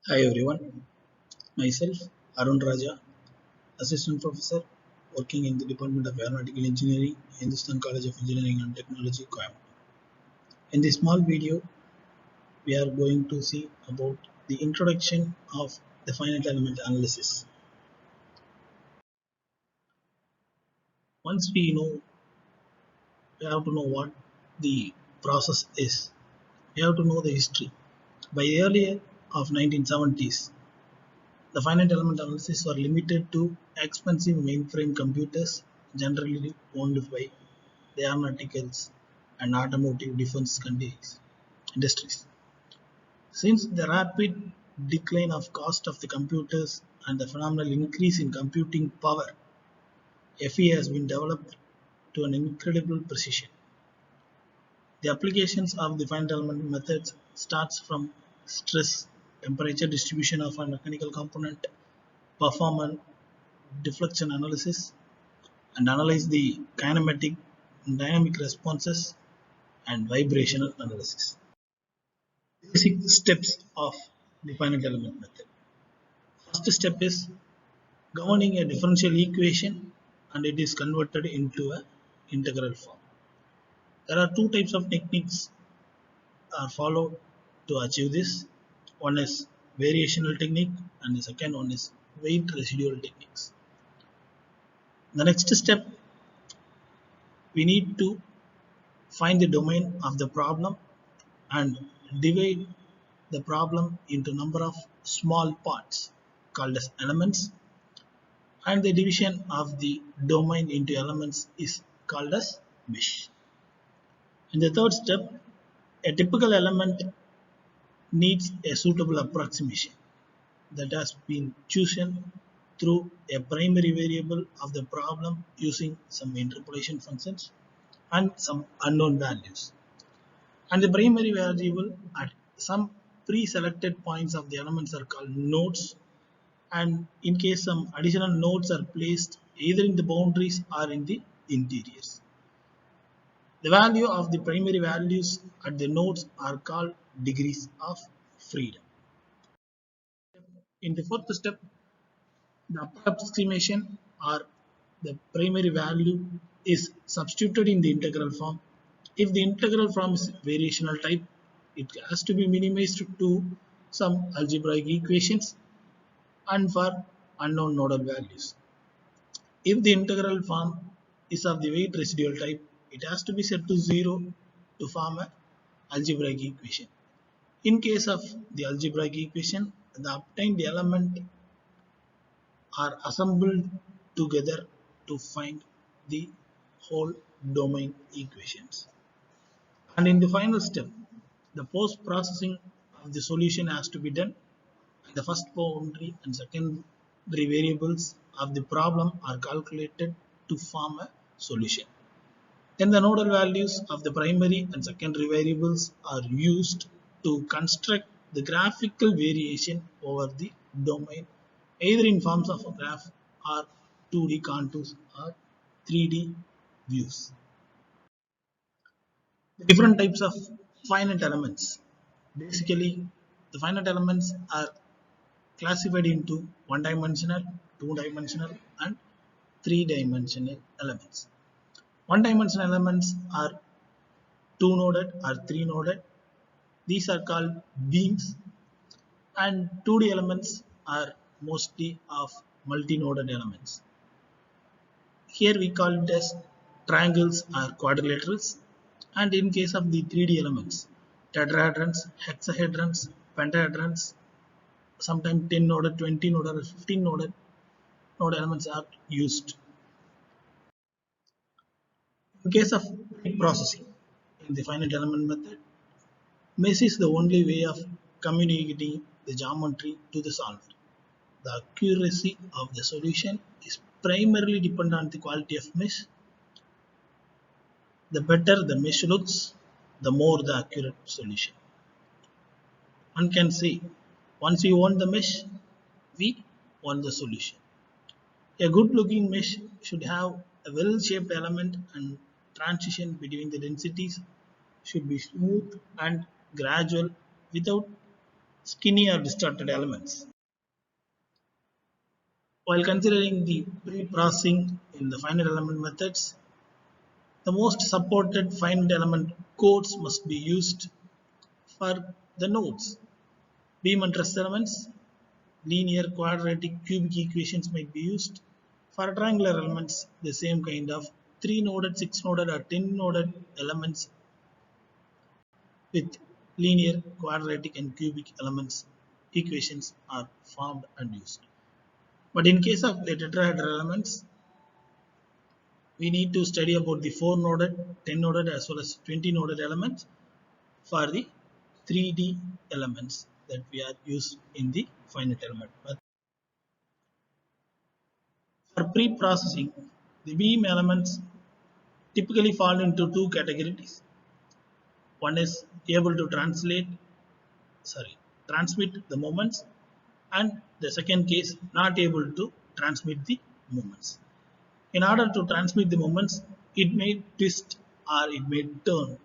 Hi everyone, myself Arun Raja, Assistant Professor working in the Department of Aeronautical Engineering, Hindustan College of Engineering and Technology, Coimbatore. In this small video, we are going to see about the introduction of the finite element analysis. Once we have to know what the process is. We have to know the history. By the early of 1970s, the finite element analysis were limited to expensive mainframe computers generally owned by the aeronautics and automotive defense industries. Since the rapid decline of cost of the computers and the phenomenal increase in computing power, FE has been developed to an incredible precision. The applications of the finite element methods starts from stress, temperature distribution of a mechanical component, performance deflection analysis, and analyze the kinematic and dynamic responses and vibrational analysis. Basic steps of the finite element method. First step is governing a differential equation and it is converted into an integral form. There are two types of techniques are followed to achieve this. One is variational technique and the second one is weight residual techniques. The next step, we need to find the domain of the problem and divide the problem into number of small parts called as elements, and the division of the domain into elements is called as mesh. In the third step, a typical element needs a suitable approximation that has been chosen through a primary variable of the problem using some interpolation functions and some unknown values. And the primary variable at some pre-selected points of the elements are called nodes, and in case some additional nodes are placed either in the boundaries or in the interiors. The value of the primary values at the nodes are called degrees of freedom. In the fourth step, the approximation or the primary value is substituted in the integral form. If the integral form is variational type, it has to be minimized to some algebraic equations and for unknown nodal values. If the integral form is of the weight residual type, it has to be set to 0 to form an algebraic equation. In case of the algebraic equation, the obtained element are assembled together to find the whole domain equations. And in the final step, the post processing of the solution has to be done. The first boundary and secondary variables of the problem are calculated to form a solution. Then the nodal values of the primary and secondary variables are used to construct the graphical variation over the domain, either in forms of a graph or 2D contours or 3D views. The different types of finite elements. Basically, the finite elements are classified into one-dimensional, two-dimensional, and three-dimensional elements. One-dimensional elements are two-noded or three-noded. These are called beams, and 2D elements are mostly of multi-noded elements. Here we call it as triangles or quadrilaterals, and in case of the 3D elements, tetrahedrons, hexahedrons, pentahedrons, sometimes 10 noded, 20 noded, or 15 node elements are used. In case of processing in the finite element method, mesh is the only way of communicating the geometry to the solver. The accuracy of the solution is primarily dependent on the quality of mesh. The better the mesh looks, the more the accurate solution. One can say, once we want the mesh, we want the solution. A good looking mesh should have a well shaped element, and transition between the densities should be smooth and gradual without skinny or distorted elements. While considering the pre-processing in the finite element methods, the most supported finite element codes must be used for the nodes. Beam and rest elements, linear, quadratic, cubic equations might be used. For triangular elements, the same kind of 3-noded, 6-noded or 10-noded elements with linear, quadratic and cubic elements equations are formed and used. But in case of the tetrahedral elements, we need to study about the 4-noded, 10-noded as well as 20-noded elements for the 3D elements that we are used in the finite element. But for pre-processing, the beam elements typically fall into two categories. One is able to transmit the moments, and the second case not able to transmit the moments. In order to transmit the moments, it may twist or it may turn.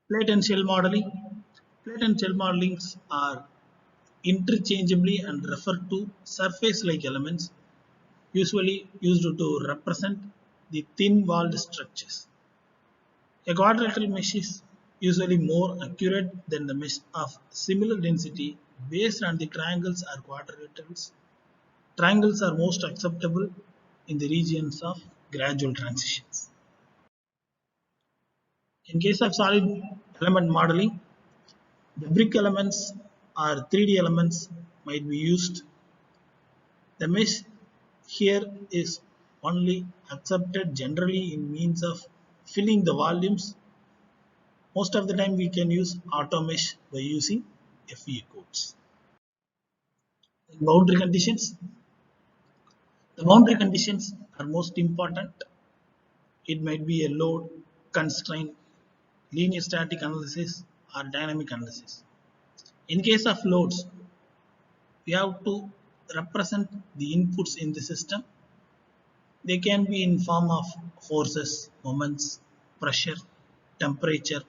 Plate and shell modeling. Plate and shell modelings are interchangeably and refer to surface-like elements usually used to represent the thin-walled structures. A quadrilateral mesh is usually more accurate than the mesh of similar density based on the triangles or quadrilaterals. Triangles are most acceptable in the regions of gradual transitions. In case of solid element modeling, the brick elements or 3D elements might be used. The mesh here is only accepted generally in means of filling the volumes. Most of the time we can use auto mesh by using FE codes. In boundary conditions, the boundary conditions are most important. It might be a load, constraint, linear static analysis or dynamic analysis. In case of loads, we have to represent the inputs in the system. They can be in form of forces, moments, pressure, temperature,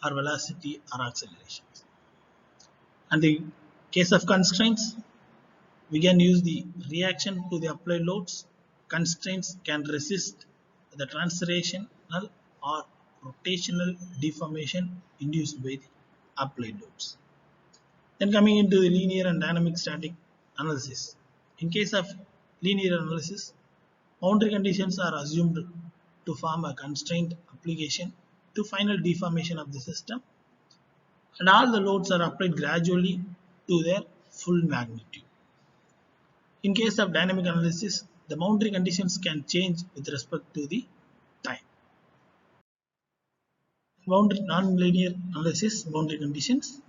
or velocity or acceleration. And the case of constraints, we can use the reaction to the applied loads. Constraints can resist the translational or rotational deformation induced by the applied loads. Then coming into the linear and dynamic static analysis. In case of linear analysis, boundary conditions are assumed to form a constraint application to final deformation of the system, and all the loads are applied gradually to their full magnitude. In case of dynamic analysis, the boundary conditions can change with respect to the time. Boundary non-linear analysis, boundary conditions.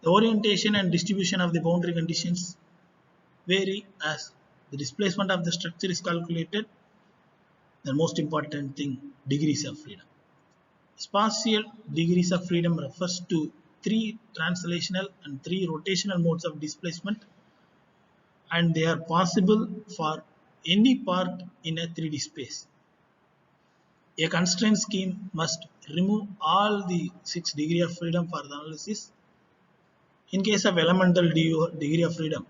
The orientation and distribution of the boundary conditions vary as the displacement of the structure is calculated. The most important thing, degrees of freedom. Spatial degrees of freedom refers to 3 translational and 3 rotational modes of displacement, and they are possible for any part in a 3D space. A constraint scheme must remove all the 6 degrees of freedom for the analysis. In case of elemental degree of freedom,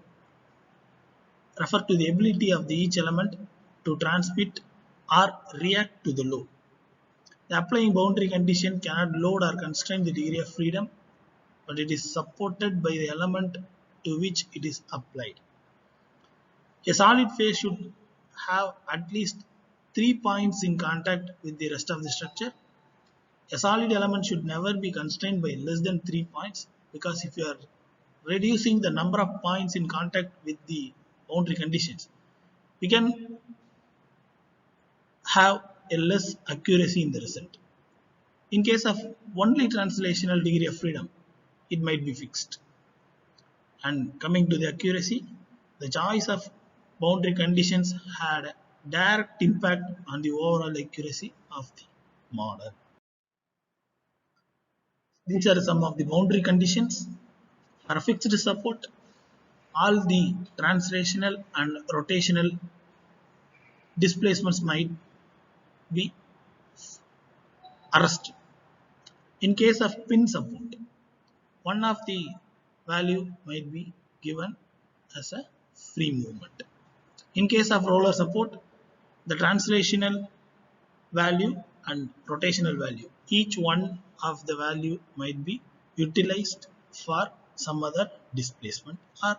refer to the ability of each element to transmit or react to the load. The applying boundary condition cannot load or constrain the degree of freedom, but it is supported by the element to which it is applied. A solid phase should have at least 3 points in contact with the rest of the structure. A solid element should never be constrained by less than 3 points, because if you are reducing the number of points in contact with the boundary conditions, we can have a less accuracy in the result. In case of only translational degree of freedom, it might be fixed. And coming to the accuracy, the choice of boundary conditions had a direct impact on the overall accuracy of the model. These are some of the boundary conditions. For fixed support, all the translational and rotational displacements might be arrested. In case of pin support, one of the value might be given as a free movement. In case of roller support, the translational value and rotational value, each one of the value might be utilized for some other displacement or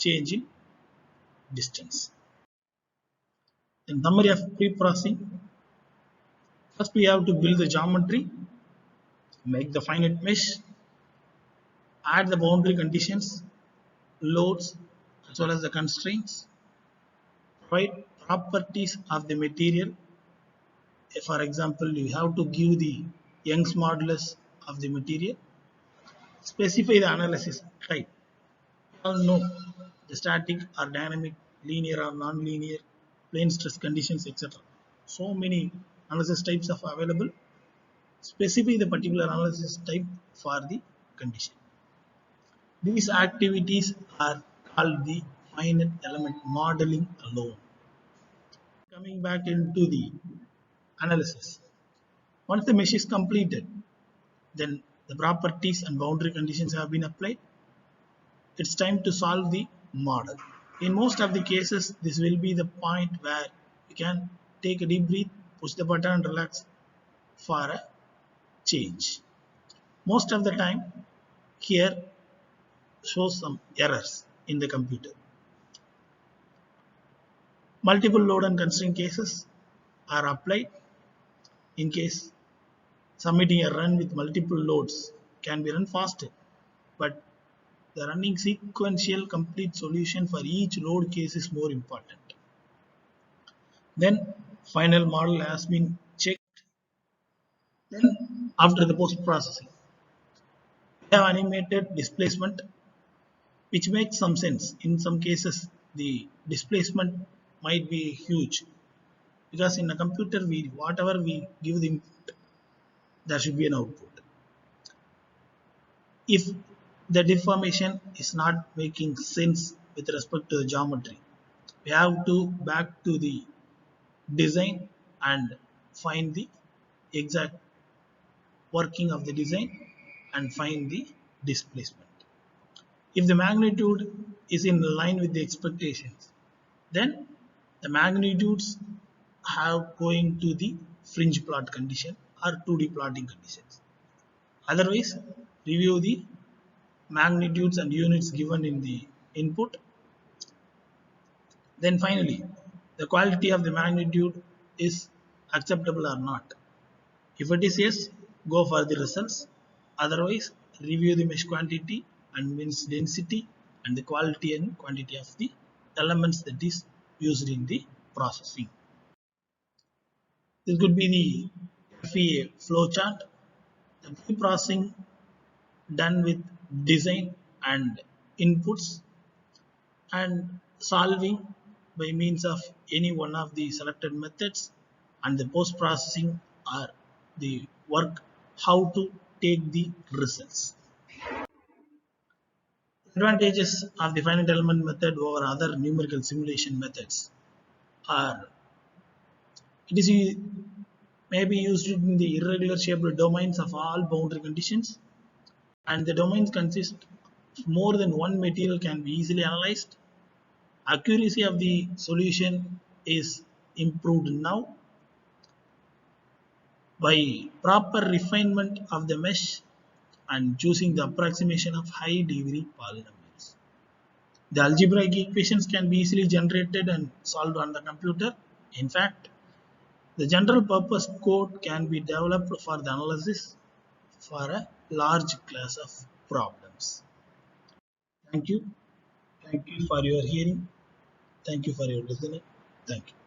change in distance. In summary of pre-processing, first we have to build the geometry, make the finite mesh, add the boundary conditions, loads as well as the constraints, provide properties of the material. For example, you have to give the Young's modulus of the material, specify the analysis type. You all know the static or dynamic, linear or non-linear, plane stress conditions, etc. So many analysis types are available. Specify the particular analysis type for the condition. These activities are called the finite element modeling alone. Coming back into the analysis. Once the mesh is completed, then the properties and boundary conditions have been applied. It's time to solve the model. In most of the cases, this will be the point where you can take a deep breath, push the button and relax for a change. Most of the time, here shows some errors in the computer. Multiple load and constraint cases are applied. In case submitting a run with multiple loads can be run faster, but the running sequential complete solution for each load case is more important. Then final model has been checked. Then after the post processing, we have animated displacement, which makes some sense. In some cases, the displacement might be huge because in a computer, whatever we give the input, there should be an output. If the deformation is not making sense with respect to the geometry, we have to back to the design and find the exact working of the design and find the displacement. If the magnitude is in line with the expectations, then the magnitudes have going to the fringe plot condition or 2D plotting conditions. Otherwise, review the magnitudes and units given in the input. Then finally, the quality of the magnitude is acceptable or not. If it is yes, go for the results. Otherwise, review the mesh quantity and means density and the quality and quantity of the elements that is used in the processing. This could be the FEA flowchart. The pre-processing done with design and inputs and solving by means of any one of the selected methods, and the post processing are the work how to take the results. Advantages of the finite element method over other numerical simulation methods are it is may be used in the irregular shaped domains of all boundary conditions, and the domains consist of more than one material can be easily analyzed. Accuracy of the solution is improved now by proper refinement of the mesh and choosing the approximation of high degree polynomials. The algebraic equations can be easily generated and solved on the computer. In fact, the general purpose code can be developed for the analysis for a large class of problems. Thank you. Thank you for your hearing. Thank you for your listening. Thank you.